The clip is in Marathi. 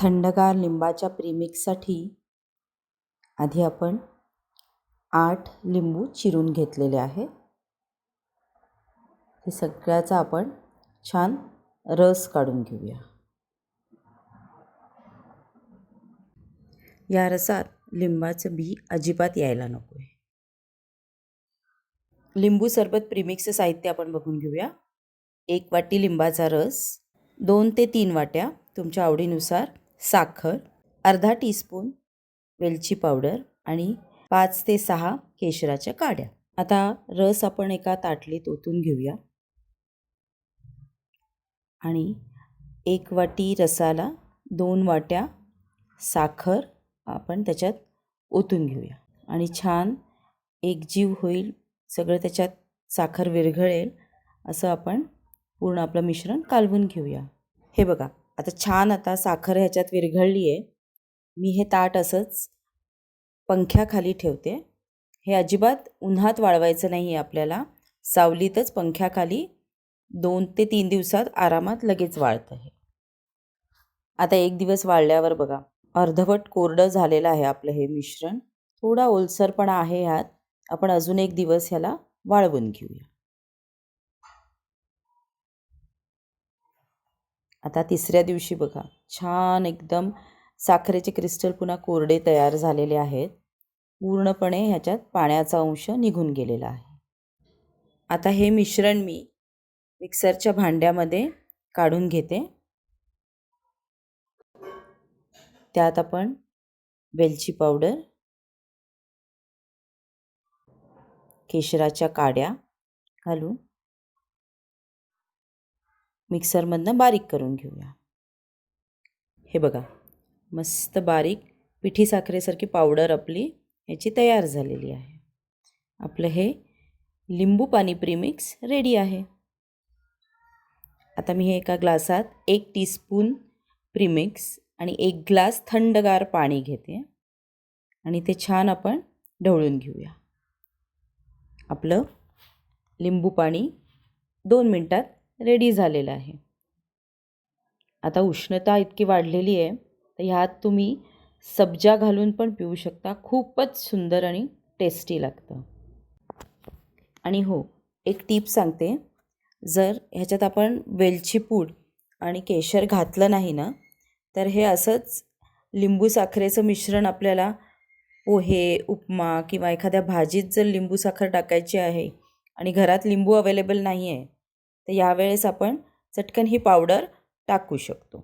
थंडगार लिंबाच्या प्रीमिक्ससाठी आधी आपण 8 लिंबू चिरून घेतलेले आहेत. हे सगळ्याचा आपण छान रस काढून घेऊया. या रसात लिंबाचं बी अजिबात यायला नको आहे. लिंबू सरबत प्रीमिक्सचं साहित्य आपण बघून घेऊया. 1 वाटी लिंबाचा रस, 2 ते 3 वाट्या तुमच्या आवडीनुसार साखर, अर्धा टीस्पून वेलची पावडर आणि 5 ते 6 केशराच्या काड्या. आता रस आपण एका ताटलीत ओतून घेऊया आणि 1 वाटी रसाला 2 वाट्या साखर आपण त्याच्यात ओतून घेऊया आणि छान एकजीव होईल, सगळं त्याच्यात साखर विरघळेल असं आपण पूर्ण आपलं मिश्रण कालवून घेऊया. हे बघा, आता साखर ह्याच्यात विरघळली आहे. मी हे ताट असंच पंख्याखाली ठेवते. हे अजिबात उन्हात वाळवायचं नाही आहे आपल्याला, सावलीतच पंख्याखाली 2 ते 3 दिवसात आरामात लगेच वाळतं हे. आता 1 दिवस वाळल्यावर बघा, अर्धवट कोरडं झालेलं आहे आपलं हे मिश्रण. थोडा ओलसरपणा आहे ह्यात. आपण अजून 1 दिवस ह्याला वाळवून घेऊया. आता 3ऱ्या दिवशी बघा, छान एकदम साखरेचे क्रिस्टल पुन्हा कोरडे तयार झालेले आहेत. पूर्णपणे ह्याच्यात पाण्याचा अंश निघून गेलेला आहे. आता हे मिश्रण मी मिक्सरच्या भांड्यामध्ये काढून घेते. त्यात आपण वेलची पावडर, केशराच्या काड्या घालून मिक्सरमधनं बारीक करून घेऊया. हे बघा, मस्त बारीक पिठी साखरेसारखी पावडर आपली ह्याची तयार झालेली आहे. आपलं हे लिंबू पाणी प्रीमिक्स रेडी आहे. आता मी हे एका ग्लासात 1 टीस्पून प्रीमिक्स आणि 1 ग्लास थंडगार पाणी घेते आणि ते छान आपण ढवळून घेऊया. आपलं लिंबू पाणी 2 मिनटात रेडी झालेलं आहे. आता उष्णता इतकी वाढलेली आहे, तर ह्यात तुम्ही सब्जा घालून पण पिऊ शकता. खूपच सुंदर आणि टेस्टी लागतं. आणि हो, एक टीप सांगते, जर ह्याच्यात आपण वेलची पूड आणि केशर घातलं नाही ना, तर हे असंच लिंबू साखरेचं मिश्रण आपल्याला पोहे, उपमा किंवा एखाद्या भाजीत जर लिंबू साखर टाकायची आहे आणि घरात लिंबू अवेलेबल नाही आहे, तर यावेळेस आपण चटकन ही पावडर टाकू शकतो.